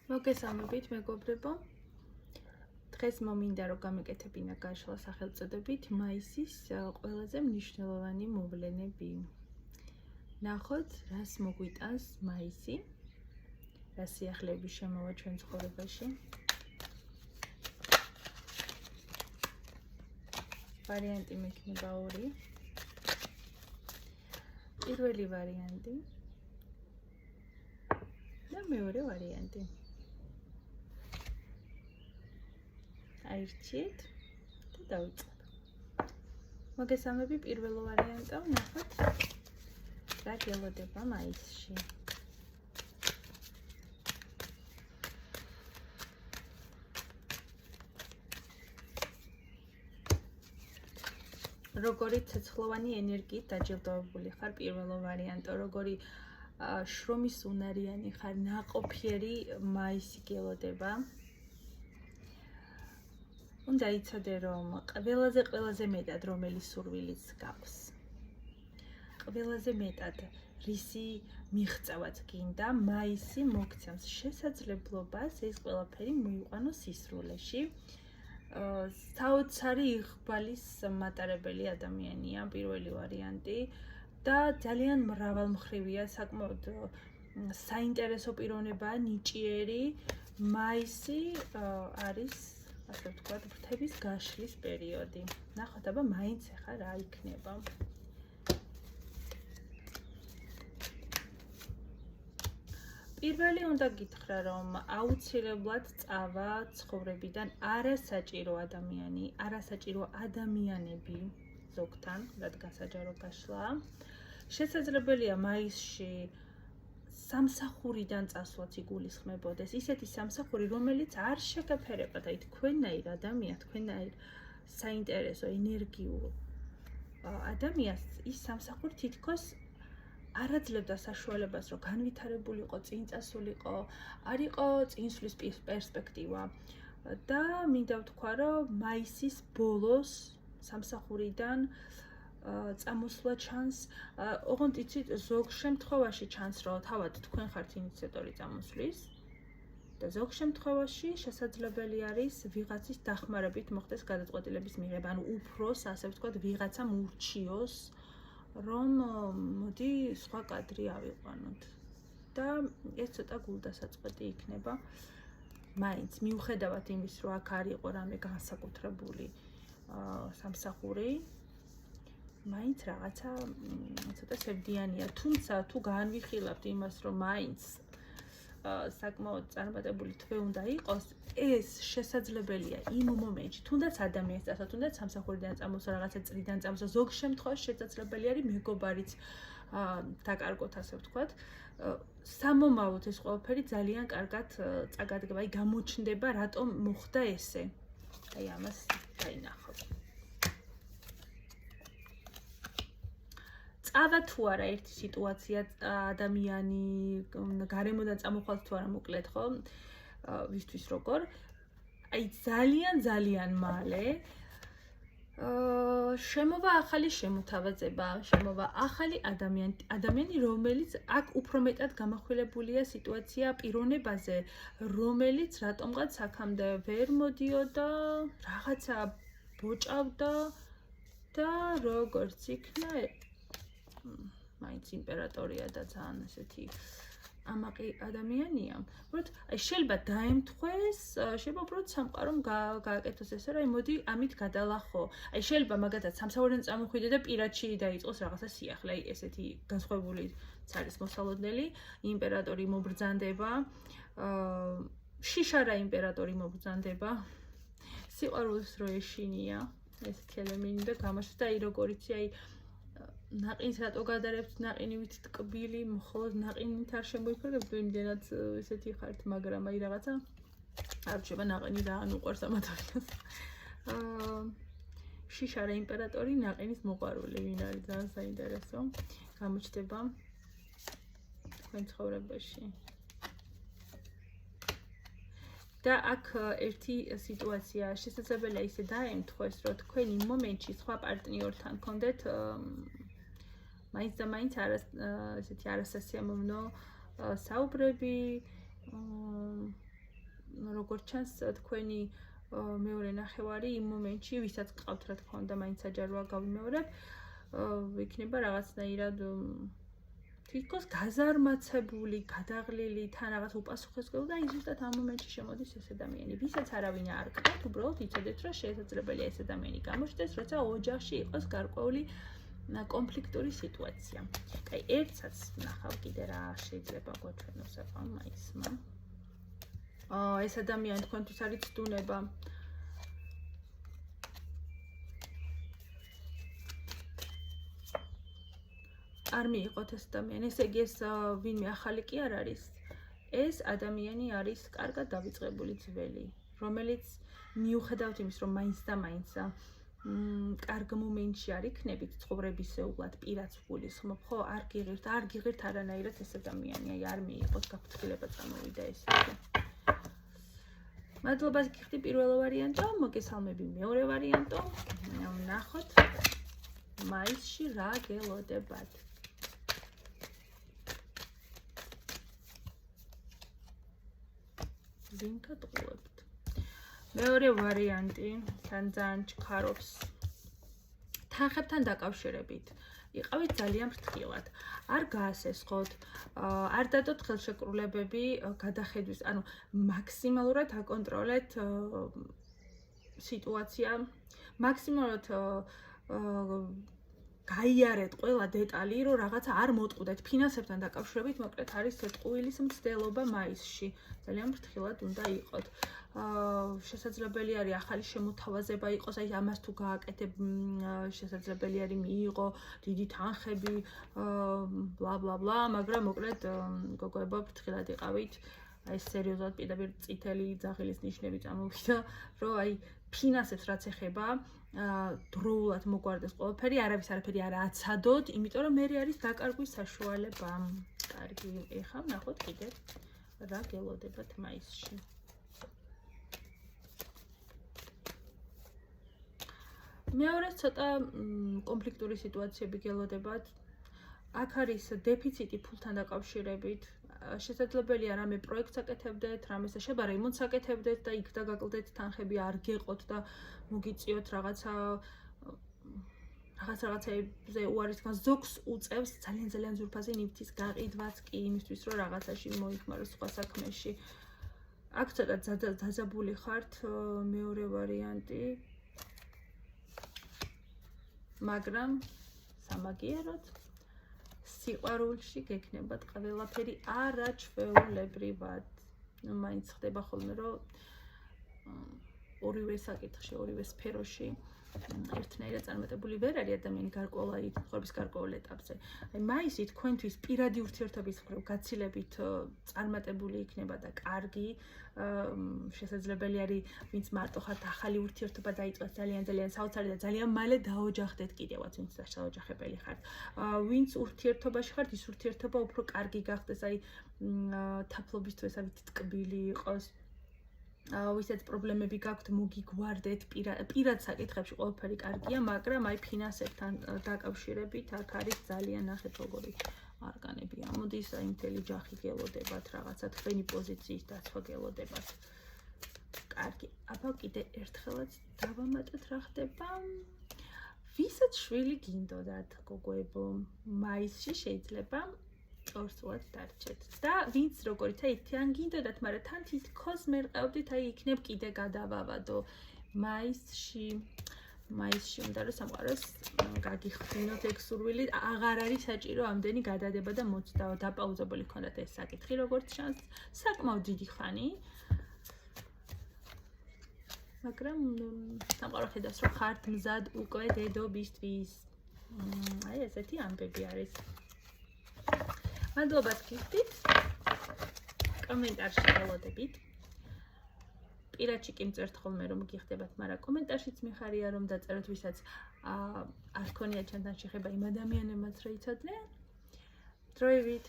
მოგესალმებით მეგობრებო. დღეს მომინდა რომ გამეკეთებინა გაშლა სახელწოდებით მაისის ყველაზე მნიშვნელოვანი მოვლენები. ნახოთ, რას მოგვიტანს მაისი, რა სიახლეები შემოვა ჩვენ ცხოვრებაში. ვარიანტი მექნება ორი. პირველი ვარიანტი და მეორე ვარიანტი. აირჩიეთ და დავიწყებ. მოგესალმები პირველ ვარიანტով, ნახოთ რა გელოდება მაისში. როგორი ცეცხლოვანი ენერგიით დაჯილდოვებული ხარ პირველ ვარიანტო, როგორი შრომის უნარიანი ხარ, ნაყოფიერი მაისი გელოდება. უნდა იცოდე, რომ ყველაზე მეტად რომელი სურვილიც გაქვს. ყველაზე მეტად რისი მიღწევაც გინდა, მაისი მოგცემს შესაძლებლობას ეს ყველაფერი მოიყვანოს სისრულეში. საოცარი იღბალის მატარებელი ადამიანია პირველი ვარიანტი და ძალიან მრავალმხრივია, საკმაოდ საინტერესო პიროვნებაა, ნიჭიერი. მაისი არის, ასე ვთქვათ, ფრთების გაშლის პერიოდი. ნახოთ, აბა მაინც ახლა რა იქნება. პირველი უნდა გითხრა, რომ აუცილებლად წავა ცხოვრებიდან არასაჭირო ადამიანები ზოგთან, რადგან საჯარო გაშლაა. შესაძლებელია მაისში სამსახურიდან წასვლაც იგულისხმებოდეს, ისეთი სამსახური, რომელიც არ შეგაფერებათ, აი თქვენნაირ ადამიანს, თქვენნაირ საინტერესო, ენერგიულ ადამიანს ის სამსახური თითქოს არ აძლევდა საშუალებას, რომ განვითარებულიყო, წინ წასულიყო, არ იყო წინსვლის პერსპექტივა. და მინდა ვთქვა, რომ მაისის ბოლოს სამსახურიდან წამოსვლა ჩანს, ოღონდ იცით, ზოგ შემთხვევაში ჩანს, რომ თავად თქვენ ხართ ინიციატორი წამოსვლის და ზოგ შემთხვევაში შესაძლებელი არის ვიღაცის დახმარებით მოხდეს გადაწყვეტილების მიღება, ანუ უფროს, ასე ვთქვათ, ვიღაცამ ურჩიოს, რომ მოდი სხვა კადრი ავიყვანოთ და ეს ცოტა გულდასაწყვეტი იქნება. მაინც მიუხედავად იმის, რომ აქ არ იყო რამე განსაკუთრებული სამსახური, მაინც რაღაცა ცოტა სევდიანია, თუმცა თუ განვიხილავთ იმას, რომ მაინც საკმაოდ წარმატებული თვე უნდა იყოს, ეს შესაძლებელია იმ მომენტში, თუნდაც ადამიანს წასვლა, თუნდაც სამსახურიდან წამოსვლა, რაღაცა წრიდან წამოსვლა, ზოგ შემთხვევაში შესაძლებელი არის მეგობარიც დაკარგოთ, ასე ვთქვათ. სამომავლოდ ეს ყველაფერი ძალიან კარგად წაგადგება, აი გამოჩნდება, რატომ მოხდა ესე. აი ამას დაინახოთ. წავა თუ არა ერთი სიტუაცია, ადამიანი გარემოდან წამოხვალთ თუ არა, მოკლედ ხო? ვისთვის როგორ? აი ძალიან მალე შემოვა ახალი შემოთავაზება, შემოვა ახალი ადამიანი, რომელიც აქ უფრო მეტად გამახვილებულია სიტუაცია პიროვნებაზე, რომელიც რატომღაც აქამდე ვერ მოდიოდა, რაღაცა ბოჭავდა და როგორც იქნა, მაინც იმპერატორია და ძალიან ესეთი ამაყი ადამიანია. უბრალოდ აი შეიძლება დაემთხვეს, შეიძლება უბრალოდ სამყარომ გააკეთოს ესე, რომ აი მოდი ამით გადალახო. აი შეიძლება მაგათაც სამსახურიდან წამოხვიდე და პირადში დაიწყოს რაღაცა სიახლე, აი ესეთი განსხვავებული არის მოსალოდნელი, იმპერატორი მობრძანდება, შიშარა იმპერატორი მობრძანდება. სიყვარულს რო ეშინია, ესეთი ელემენტი და გამაშს და აი როგორ იცი, აი ნაყინს რატო გადარებთ, ნაყინივით ტკბილი, მხოლოდ ნაყინით არ შემოიფარგებთ, იმდენად ესეთი ხართ, მაგრამ აი რაღაცა არ რჩება ნაყინი და ან უყვარს ამ ადამიანს. შიშარა იმპერატორი, ნაყინის მოყვარული, ვინ არის ძალიან საინტერესო, გამოჩნდება თქვენ ცხოვრებაში. და აქ ერთი სიტუაცია შესაძლებელია ისე დაემთხვეს, რომ თქვენ იმ მომენტში სხვა პარტნიორთან გქონდეთ მაინც და მაინც ესეთი არასასიამოვნო საუბრები, როგორც ჩანს თქვენი მეორე ნახევარი იმ მომენტში ვისაც გყავთ რა თქმა უნდა მაინც საჯაროა გავიმეორებ იქნება რაღაცნაირად თითქოს გაზარმაცებული, გადაღლილი, თან რაღაც უპასუხისმგებელი და აი ზუსტად ამ მომენტში შემოდის ეს ადამიანი. ვისაც არავინ არ გყავთ, უბრალოდ იცოდეთ, რომ შესაძლებელია ეს ადამიანი გამოჩნდეს, როცა ოჯახში იყოს გარკვეული კონფლიქტური სიტუაცია. აი, ერთსაც ნახავ კიდე რა შეიძლება გვაჩვენოს ახლა მაისმა. ეს ადამიანი თქვენთვის არის ცდუნება. არ მიიღოთ ეს ადამიანი, ესე იგი ეს ვინმე ახალი კი არ არის. ეს ადამიანი არის კარგად დავიწყებული ძველი, რომელიც მიუხედავად იმის, რომ მაინც და მაინც კარგ მომენტში არ იქნებით ცხოვრებისეულად პირად გულისხმობ, ხო, არ გიღირთ არანაირად ეს ადამიანი, აი არ მიიღოთ გაფრთხილება წამოვიდა ესეთი. მადლობა გიხდი პირველ ვარიანტო, მოგესალმები მეორე ვარიანტო. ვნახოთ მაისში რა გელოდებათ. ვინ გატყუებთ? მეორე ვარიანტი თან ძალიან ჩქარობს. თანხებთან დაკავშირებით. იყავით ძალიან ფრთხილად. არ გაასესხოთ, არ დადოთ ხელშეკრულებები გადახედვის, ანუ მაქსიმალურად აკონტროლეთ სიტუაცია, მაქსიმალურად გაიარეთ ყველა დეტალი, რომ რაღაცა არ მოტყუდეთ ფინანსებთან დაკავშირებით, მოკლედ არის ტყუილის მცდელობა მაისში. ძალიან ფრთხილად უნდა იყოთ. შესაძლებელი არის ახალი შემოთავაზება იყოს, აი ამას თუ გააკეთებ, შესაძლებელი არის მიიღო დიდი თანხები, ბლა ბლა ბლა, მაგრამ მოკლედ გოგოებო ფრთხილად იყავით. აი სერიოზულად პირდაპირ წითელი ძაღლის ნიშნები წამოვიდა, რომ აი ფინანსებს რაც ეხება, დროულად მოგვარდეს ყველაფერი, არავის არაფერი არ აცადოთ, იმიტომ რომ მე არის დაკარგვის საშუალება. კარგი, ეხლა ვნახოთ კიდე რა გელოდებათ მაისში. მეორე ცოტა კონფლიქტური სიტუაციები გელოდებათ. აქ არის დეფიციტი ფულთან დაკავშირებით. შესაძლებელია რამე პროექტს აკეთებდეთ, რამეს შეება რემონტს აკეთებდეთ და იქ დაგაკლდეთ თანხები არ გეყოთ და მოგიწიოთ რაღაცებზე უარისგან ზოგს უწევს ძალიან ზურფაზე ნივთის გაყიდვაც კი იმისთვის რომ რაღაცაში მოიხმაროს სხვა საქმეში. აქ ცოტა დაძაბული ხართ მეორე ვარიანტი. მაგრამ სამაგიეროდ სიყვარულში გექნებათ ყველაფერი არაჩვეულებრივად. ნუ მაინც ხდება ხოლმე რომ ორივე საკითხში, ორივე სფეროში ერთნაირად წარმატებული ვერ არის ადამიანი გარკვეული ცხოვრების გარკვეულ ეტაპზე. აი მაისი თქვენთვის პირადი ურთიერთობის მხრივ გაცილებით წარმატებული იქნება და კარგი. შესაძლებელი არის ვინც მარტო ხართ ახალი ურთიერთობა დაიწყოს ძალიან საოცარი და ძალიან მალე დაოჯახდეთ კიდევაც ვინც დასაოჯახებელი ხართ. ვინც ურთიერთობაში ხართ, ის ურთიერთობა უფრო კარგი გახდეს, აი თაფლობისთვის ავით ტკბილი იყოს. ვისაც პრობლემები გაქვთ, მოგიგვარდეთ პირად საკითხებში ყველაფერი კარგია, მაგრამ აი ფინანსებთან დაკავშირებით აქ არის ძალიან ნახეთ როგორი არკანები ამოდის, აი მთელი ჯახი გელოდებათ, რაღაცა თქვენი პოზიციის დაცვა გელოდებათ. კარგი, აბა კიდე ერთხელაც დავამატოთ რა ხდება. ვისაც შვილი გინდოდათ, გოგოებო, მაისში შეიძლება ორსულად დარჩეთ. და ვინც როგორიც აი თან გინდოდათ, მაგრამ თან თითქოს მე რყევდით, აი იქნებ კიდე გადავავადო. მაისში უნდა რომ სამყაროს გაგიხსნოთ ეგ სურვილი, აღარ არის საჭირო ამდენი გადადება და მოცდა დაპაუზებული ქონდათ ეს საკითხი, როგორც ჩანს, საკმაოდ დიდი ხანი. მაგრამ სამყარო ხედავს რომ ხართ მზად უკვე დედობისთვის. აი ესეთი ამბები არის. მადლობა გიხდით. კომენტარში გელოდებით. პირადში კი მწერთ ხოლმე რომ გიხდებათ, მაგრამ კომენტარშიც მიხარია რომ დაწეროთ, ვისაც არ ქონიათ ჩვენთან შეხება იმ ადამიანებმაც რა იცოდნენ. დროებით.